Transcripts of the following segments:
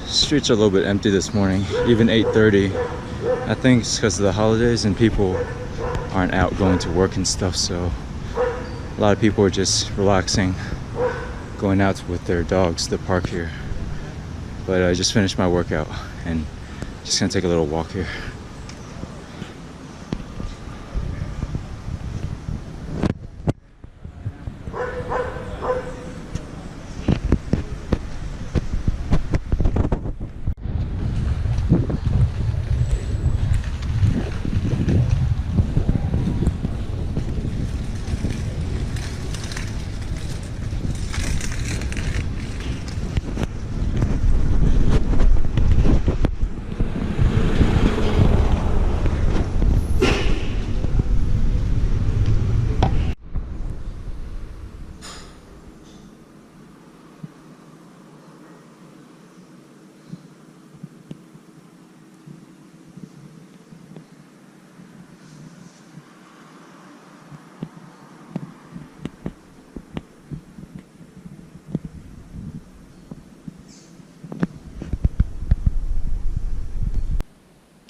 Streets are a little bit empty this morning, even 8:30. I think it's because of the holidays and people aren't out going to work and stuff, so a lot of people are just relaxing, going out with their dogs to the park here. But I just finished my workout and just gonna take a little walk here.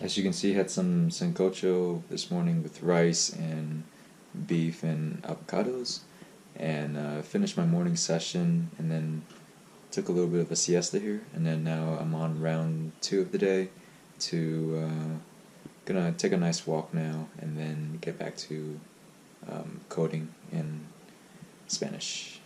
As you can see, had some Soncocho this morning with rice and beef and avocados, and finished my morning session, and then took a little bit of a siesta here, and then now I'm on round 2 of the day to gonna take a nice walk now, and then get back to coding in Spanish.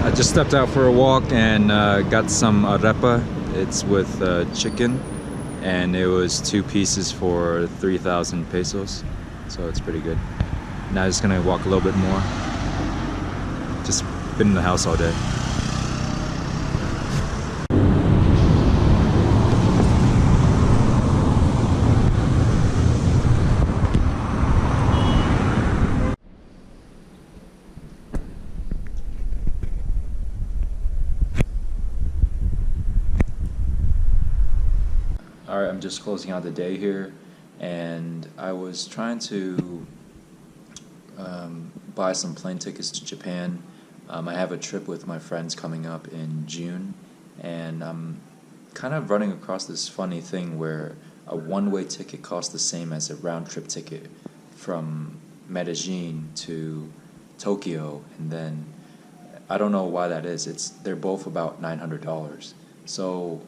I just stepped out for a walk and got some arepa. It's with chicken, and it was 2 pieces for 3,000 pesos, so it's pretty good. Now I'm just gonna walk a little bit more. Just been in the house all day. Alright, I'm just closing out the day here, and I was trying to buy some plane tickets to Japan. I have a trip with my friends coming up in June, and I'm kind of running across this funny thing where a one-way ticket costs the same as a round-trip ticket from Medellin to Tokyo, and then I don't know why that is. They're both about $900. So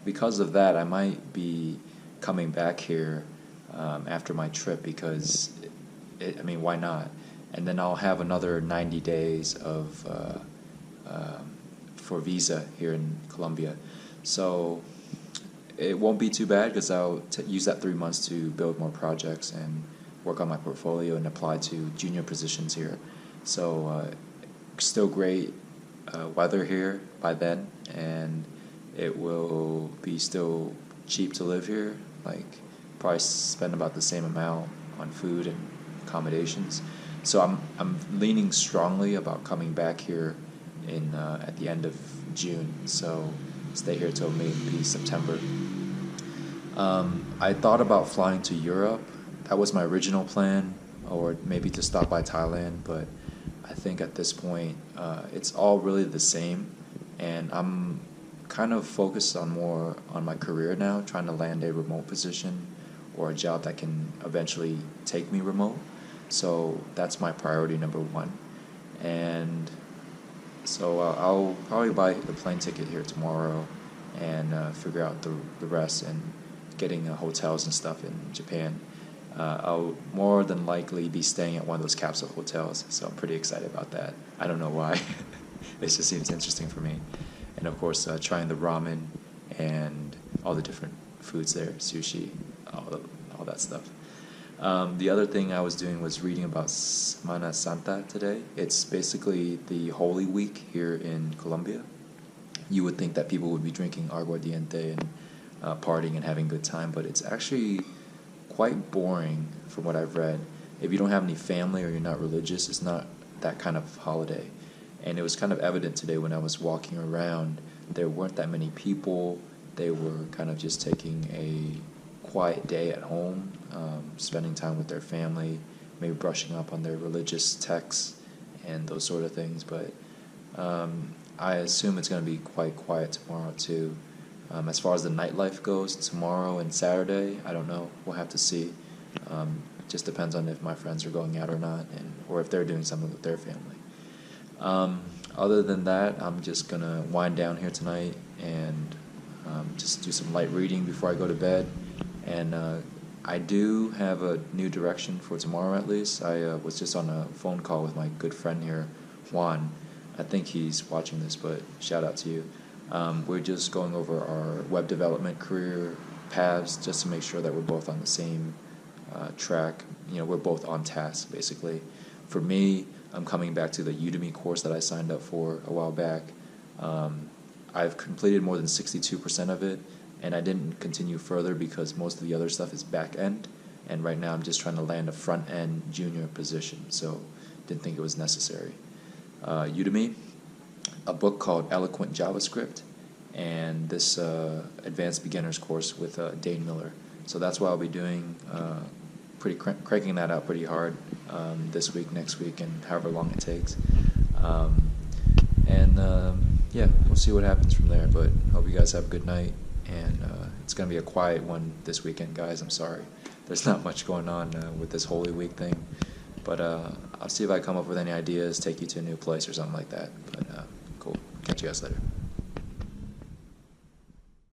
because of that, I might be coming back here after my trip, because I mean, why not? And then I'll have another 90 days of for visa here in Colombia, so it won't be too bad, because I'll use that 3 months to build more projects and work on my portfolio and apply to junior positions here. So still great weather here by then, and it will be still cheap to live here, like probably spend about the same amount on food and accommodations. So I'm leaning strongly about coming back here in at the end of June, so stay here till maybe September. I thought about flying to Europe. That was my original plan, or maybe to stop by Thailand, but I think at this point it's all really the same, and I'm kind of focused on more on my career now, trying to land a remote position or a job that can eventually take me remote. So that's my priority number 1, and so I'll probably buy the plane ticket here tomorrow and figure out the rest, and getting hotels and stuff in Japan. I'll more than likely be staying at one of those capsule hotels, so I'm pretty excited about that. I don't know why. It just seems interesting for me. And of course, trying the ramen and all the different foods there, sushi, all that stuff. The other thing I was doing was reading about Semana Santa today. It's basically the Holy Week here in Colombia. You would think that people would be drinking aguardiente and partying and having a good time, but it's actually quite boring from what I've read. If you don't have any family or you're not religious, it's not that kind of holiday. And it was kind of evident today when I was walking around. there weren't that many people. They were kind of just taking a quiet day at home, spending time with their family, maybe brushing up on their religious texts and those sort of things. But I assume it's going to be quite quiet tomorrow too. As far as the nightlife goes, tomorrow and Saturday, I don't know. We'll have to see. It just depends on if my friends are going out or not, or if they're doing something with their family. Other than that, I'm just going to wind down here tonight and just do some light reading before I go to bed. And I do have a new direction for tomorrow, at least. I was just on a phone call with my good friend here, Juan. I think he's watching this, but shout out to you. We're just going over our web development career paths just to make sure that we're both on the same track. We're both on task, basically. For me, I'm coming back to the Udemy course that I signed up for a while back. I've completed more than 62% of it, and I didn't continue further because most of the other stuff is back end, and right now I'm just trying to land a front end junior position, so didn't think it was necessary. Udemy, a book called Eloquent JavaScript, and this advanced beginners course with Dane Miller. So that's what I'll be doing, cranking that out pretty hard this week, next week, and however long it takes. Yeah, we'll see what happens from there, but hope you guys have a good night, and it's going to be a quiet one this weekend, guys. I'm sorry. There's not much going on with this Holy Week thing, but I'll see if I come up with any ideas, take you to a new place or something like that. But cool. Catch you guys later.